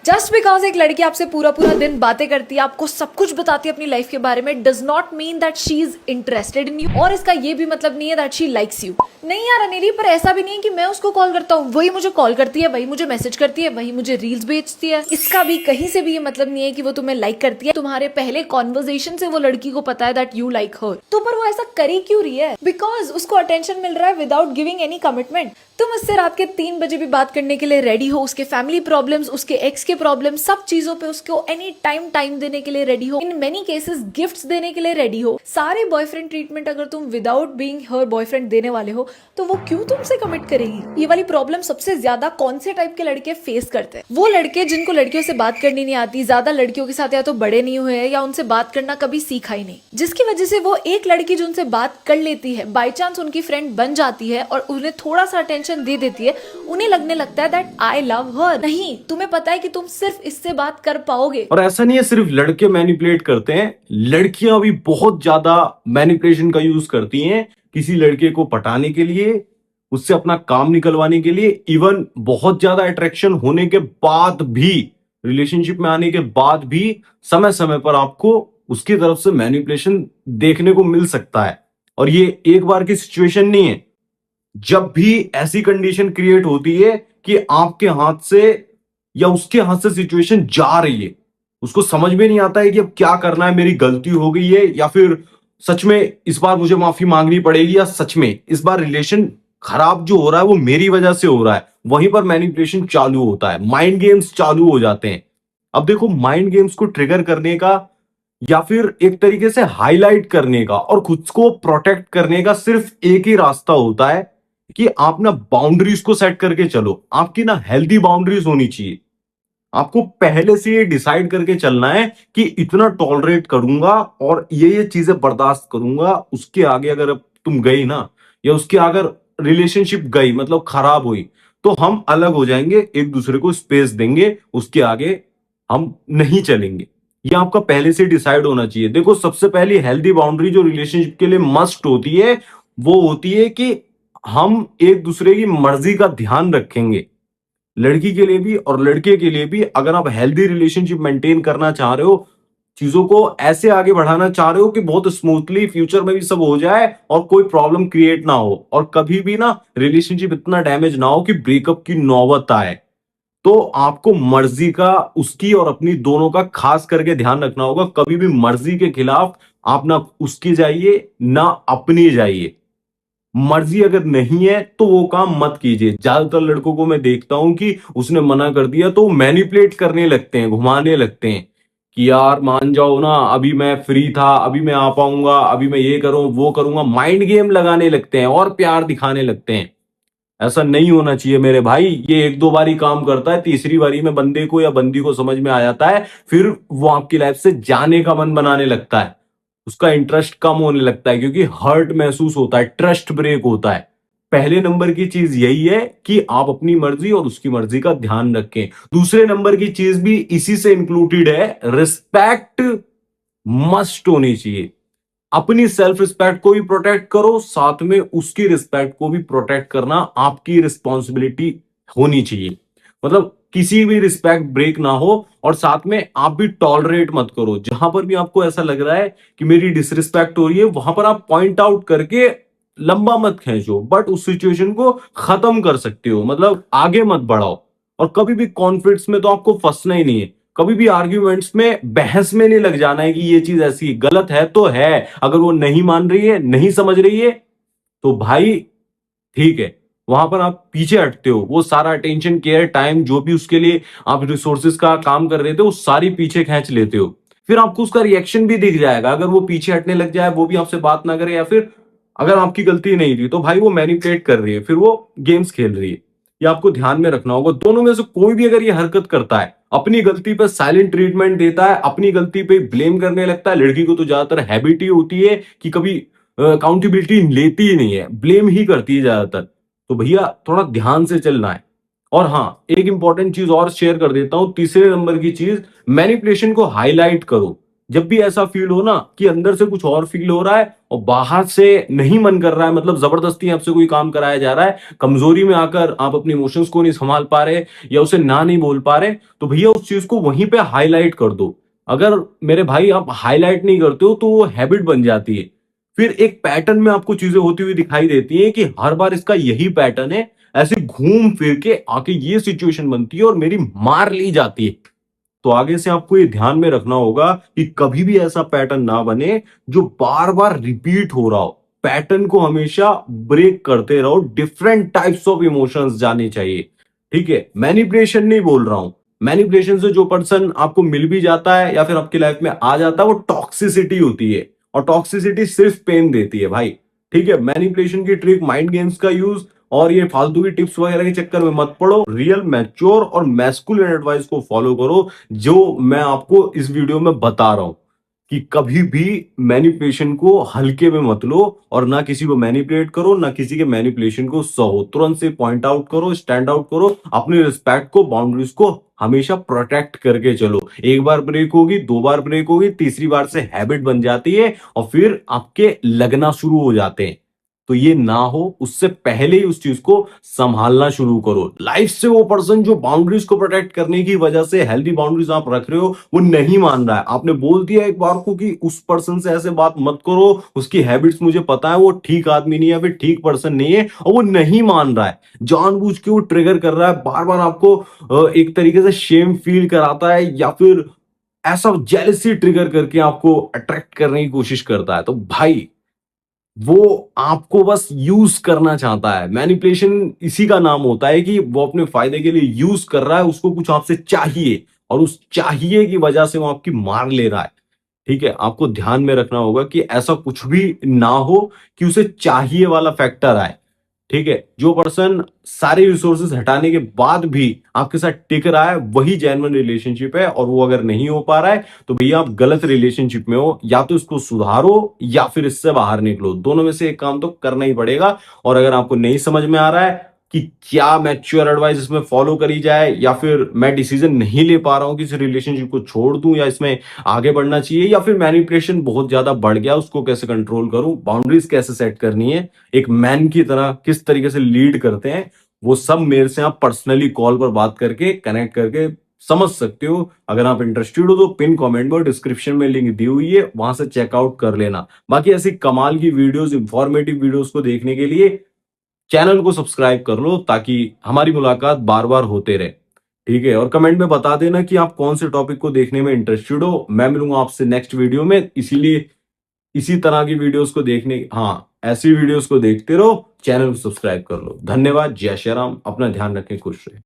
Just because एक लड़की आपसे पूरा पूरा दिन बातें करती है, आपको सब कुछ बताती है अपनी लाइफ के बारे में, does not mean that she is interested in you. और इसका ये भी मतलब नहीं है दैट शी लाइक्स यू। नहीं यार अनिली, पर ऐसा भी नहीं है कि मैं उसको कॉल करता हूँ, वही मुझे कॉल करती है, वही मुझे मैसेज करती है, वही मुझे रील्स भेजती है। इसका भी कहीं से भी ये मतलब नहीं है कि वो तुम्हें लाइक करती है। तुम्हारे पहले कॉन्वर्सेशन से वो लड़की को पता है दैट यू लाइक हर। तो पर वो ऐसा करी क्यों रही है? बिकॉज उसको अटेंशन मिल रहा है विदाउट गिविंग एनी कमिटमेंट। तुम उससे रात के 3 बजे भी बात करने के लिए रेडी हो, उसके फैमिली प्रॉब्लम्स, उसके एक्स के प्रॉब्लम्स, सब चीजों पे उसको एनी टाइम देने के लिए रेडी हो। इन मेनी केसेस गिफ्ट्स देने के लिए रेडी हो। सारे बॉयफ्रेंड ट्रीटमेंट अगर तुम विदाउट बीइंग हर बॉयफ्रेंड देने वाले हो तो वो क्यों तुमसे कमिट करेगी? ये वाली प्रॉब्लम सबसे ज्यादा कौन से टाइप के लड़के फेस करते हैं? वो लड़के जिनको लड़कियों से बात करनी नहीं आती, ज्यादा लड़कियों के साथ या तो बड़े नहीं हुए हैं या उनसे बात करना कभी सीखा ही नहीं, जिसकी वजह से वो एक लड़की जो उनसे बात कर लेती है, बाई चांस उनकी फ्रेंड बन जाती है और उन्हें थोड़ा सा अटेंशन दे देती है, उन्हें लगने लगता है दैट आई लव हर। नहीं, तुम्हें पता है कि तुम सिर्फ इससे बात कर पाओगे। और ऐसा नहीं है सिर्फ लड़के मैनिपुलेट करते हैं, लड़कियां भी बहुत ज्यादा मैनिपुलेशन का यूज करती हैं किसी लड़के को पटाने के लिए, उससे अपना काम निकलवाने के लिए। इवन बहुत ज्यादा अट्रैक्शन होने के बाद भी, रिलेशनशिप में आने के बाद भी समय समय पर आपको उसकी तरफ से मैनिपुलेशन देखने को मिल सकता है। और ये एक बार की सिचुएशन नहीं है। जब भी ऐसी कंडीशन क्रिएट होती है कि आपके हाथ से या उसके हाथ से सिचुएशन जा रही है, उसको समझ में नहीं आता है कि अब क्या करना है, मेरी गलती हो गई है या फिर सच में इस बार मुझे माफी मांगनी पड़ेगी, या सच में इस बार रिलेशन खराब जो हो रहा है वो मेरी वजह से हो रहा है, वहीं पर मैनिपुलेशन चालू होता है, माइंड गेम्स चालू हो जाते हैं। अब देखो, माइंड गेम्स को ट्रिगर करने का या फिर एक तरीके से हाईलाइट करने का और खुद को प्रोटेक्ट करने का सिर्फ एक ही रास्ता होता है कि आप ना बाउंड्रीज को सेट करके चलो। आपकी ना हेल्दी बाउंड्रीज होनी चाहिए। आपको पहले से ये डिसाइड करके चलना है कि इतना टॉलरेट करूंगा और ये चीजें बर्दाश्त करूंगा। उसके आगे अगर अब तुम गई ना, या उसके अगर रिलेशनशिप गई मतलब खराब हुई, तो हम अलग हो जाएंगे, एक दूसरे को स्पेस देंगे, उसके आगे हम नहीं चलेंगे। ये आपका पहले से डिसाइड होना चाहिए। देखो, सबसे पहली हेल्दी बाउंड्री जो रिलेशनशिप के लिए मस्ट होती है वो होती है कि हम एक दूसरे की मर्जी का ध्यान रखेंगे। लड़की के लिए भी और लड़के के लिए भी, अगर आप हेल्दी रिलेशनशिप मेंटेन करना चाह रहे हो, चीजों को ऐसे आगे बढ़ाना चाह रहे हो कि बहुत स्मूथली फ्यूचर में भी सब हो जाए और कोई प्रॉब्लम क्रिएट ना हो, और कभी भी ना रिलेशनशिप इतना डैमेज ना हो कि ब्रेकअप की नौबत आए, तो आपको मर्जी का, उसकी और अपनी दोनों का खास करके ध्यान रखना होगा। कभी भी मर्जी के खिलाफ आप ना उसकी जाइए ना अपनी जाइए। मर्जी अगर नहीं है तो वो काम मत कीजिए। ज्यादातर लड़कों को मैं देखता हूं कि उसने मना कर दिया तो मैनिपुलेट करने लगते हैं, घुमाने लगते हैं कि यार मान जाओ ना, अभी मैं फ्री था, अभी मैं आ पाऊंगा, अभी मैं ये करूं वो करूंगा। माइंड गेम लगाने लगते हैं और प्यार दिखाने लगते हैं। ऐसा नहीं होना चाहिए मेरे भाई। ये एक दो बारी काम करता है, तीसरी बारी में बंदे को या बंदी को समझ में आ जाता है, फिर वो आपकी लाइफ से जाने का मन बनाने लगता है। उसका इंटरेस्ट कम होने लगता है क्योंकि हर्ट महसूस होता है, ट्रस्ट ब्रेक होता है। पहले नंबर की चीज यही है कि आप अपनी मर्जी और उसकी मर्जी का ध्यान रखें। दूसरे नंबर की चीज भी इसी से इंक्लूडेड है, रिस्पेक्ट मस्ट होनी चाहिए। अपनी सेल्फ रिस्पेक्ट को भी प्रोटेक्ट करो, साथ में उसकी रिस्पेक्ट को भी प्रोटेक्ट करना आपकी रिस्पॉन्सिबिलिटी होनी चाहिए। मतलब किसी भी रिस्पेक्ट ब्रेक ना हो, और साथ में आप भी टॉलरेट मत करो। जहां पर भी आपको ऐसा लग रहा है कि मेरी डिसरिस्पेक्ट हो रही है, वहां पर आप पॉइंट आउट करके लंबा मत खींचो, बट उस सिचुएशन को खत्म कर सकते हो, मतलब आगे मत बढ़ाओ। और कभी भी कॉन्फ्लिक्ट्स में तो आपको फंसना ही नहीं है। कभी भी आर्ग्यूमेंट्स में, बहस में नहीं लग जाना है कि ये चीज ऐसी गलत है तो है। अगर वो नहीं मान रही है, नहीं समझ रही है, तो भाई ठीक है, वहां पर आप पीछे हटते हो। वो सारा अटेंशन, केयर, टाइम जो भी उसके लिए आप रिसोर्सेज का काम कर रहे थे, वो सारी पीछे खींच लेते हो। फिर आपको उसका रिएक्शन भी दिख जाएगा। अगर वो पीछे हटने लग जाए, वो भी आपसे बात ना करे, या फिर अगर आपकी गलती नहीं थी तो भाई वो मैनिपुलेट कर रही है, फिर वो गेम्स खेल रही है। ये आपको ध्यान में रखना होगा। दोनों में से कोई भी अगर ये हरकत करता है, अपनी गलती पे साइलेंट ट्रीटमेंट देता है, अपनी गलती पे ब्लेम करने लगता है, लड़की को तो ज्यादातर हैबिट ही होती है कि कभी अकाउंटेबिलिटी लेती ही नहीं है, ब्लेम ही करती है ज्यादातर, तो भैया थोड़ा ध्यान से चलना है। और हाँ, एक इंपॉर्टेंट चीज और शेयर कर देता हूं, तीसरे नंबर की चीज, मैनिपुलेशन को हाईलाइट करो। जब भी ऐसा फील हो ना कि अंदर से कुछ और फील हो रहा है और बाहर से नहीं मन कर रहा है, मतलब जबरदस्ती आपसे कोई काम कराया जा रहा है, कमजोरी में आकर आप अपने इमोशंस को नहीं संभाल पा रहे या उसे ना नहीं बोल पा रहे, तो भैया उस चीज को वहीं पे हाईलाइट कर दो। अगर मेरे भाई आप हाईलाइट नहीं करते हो तो वो हैबिट बन जाती है, फिर एक पैटर्न में आपको चीजें होती हुई दिखाई देती हैं कि हर बार इसका यही पैटर्न है, ऐसे घूम फिर के आके ये सिचुएशन बनती है और मेरी मार ली जाती है। तो आगे से आपको ये ध्यान में रखना होगा कि कभी भी ऐसा पैटर्न ना बने जो बार बार रिपीट हो रहा हो। पैटर्न को हमेशा ब्रेक करते रहो, डिफरेंट टाइप्स ऑफ इमोशंस जाने चाहिए। ठीक है, मैनिपुलेशन नहीं बोल रहा हूं, मैनिपुलेशन से जो पर्सन आपको मिल भी जाता है या फिर आपकी लाइफ में आ जाता है वो टॉक्सिसिटी होती है, और टॉक्सिसिटी सिर्फ पेन देती है भाई। ठीक है, मैनिपुलेशन की ट्रिक, माइंड गेम्स का यूज और ये फालतू की टिप्स वगैरह के चक्कर में मत पड़ो। रियल मैच्योर और मैस्कुलिन एडवाइस को फॉलो करो, जो मैं आपको इस वीडियो में बता रहा हूं कि कभी भी मैनिपुलेशन को हल्के में मत लो और ना किसी को मैनिपुलेट करो, ना किसी के मैनिपुलेशन को सहो। तुरंत से पॉइंट आउट करो, स्टैंड आउट करो, अपनी रिस्पेक्ट को, बाउंड्रीज को हमेशा प्रोटेक्ट करके चलो। एक बार ब्रेक होगी, दो बार ब्रेक होगी, तीसरी बार से हैबिट बन जाती है और फिर आपके लगना शुरू हो जाते हैं। तो ये ना हो, उससे पहले ही उस चीज को संभालना शुरू करो। लाइफ से वो पर्सन जो बाउंड्रीज को प्रोटेक्ट करने की वजह से हेल्दी बाउंड्रीज आप रख रहे हो वो नहीं मान रहा है, आपने बोल दिया एक बार को कि उस पर्सन से ऐसे बात मत करो, उसकी हैबिट्स मुझे पता है, वो ठीक आदमी नहीं है, फिर ठीक पर्सन नहीं है, और वो नहीं मान रहा है, जानबूझ के वो ट्रिगर कर रहा है, बार बार आपको एक तरीके से शेम फील कराता है या फिर ऐसा जेलसी ट्रिगर करके आपको अट्रैक्ट करने की कोशिश करता है। तो भाई वो आपको बस यूज करना चाहता है। मैनिपुलेशन इसी का नाम होता है कि वो अपने फायदे के लिए यूज कर रहा है, उसको कुछ आपसे चाहिए और उस चाहिए की वजह से वो आपकी मार ले रहा है। ठीक है, आपको ध्यान में रखना होगा कि ऐसा कुछ भी ना हो कि उसे चाहिए वाला फैक्टर आए। ठीक है, जो पर्सन सारे रिसोर्सेज हटाने के बाद भी आपके साथ टिक रहा है वही जेन्युइन रिलेशनशिप है, और वो अगर नहीं हो पा रहा है तो भैया आप गलत रिलेशनशिप में हो, या तो इसको सुधारो या फिर इससे बाहर निकलो, दोनों में से एक काम तो करना ही पड़ेगा। और अगर आपको नहीं समझ में आ रहा है कि क्या मैच्योर एडवाइस इसमें फॉलो करी जाए, या फिर मैं डिसीजन नहीं ले पा रहा हूं कि इस रिलेशनशिप को छोड़ दूं या इसमें आगे बढ़ना चाहिए, या फिर मैनिपुलेशन बहुत ज्यादा बढ़ गया उसको कैसे कंट्रोल करूं, बाउंड्रीज कैसे सेट करनी है, एक मैन की तरह किस तरीके से लीड करते हैं, वो सब मेरे से आप पर्सनली कॉल पर बात करके कनेक्ट करके समझ सकते हो। अगर आप इंटरेस्टेड हो तो पिन कमेंट में डिस्क्रिप्शन में लिंक दी हुई है, वहां से चेकआउट कर लेना। बाकी ऐसी कमाल की वीडियोस, इंफॉर्मेटिव वीडियोस को देखने के लिए चैनल को सब्सक्राइब कर लो ताकि हमारी मुलाकात बार बार होते रहे। ठीक है, और कमेंट में बता देना कि आप कौन से टॉपिक को देखने में इंटरेस्टेड हो। मैं मिलूंगा आपसे नेक्स्ट वीडियो में, इसीलिए इसी तरह की वीडियोस को देखने, हाँ ऐसी वीडियोस को देखते रहो, चैनल को सब्सक्राइब कर लो। धन्यवाद, जय श्री राम, अपना ध्यान रखें, खुश रहे।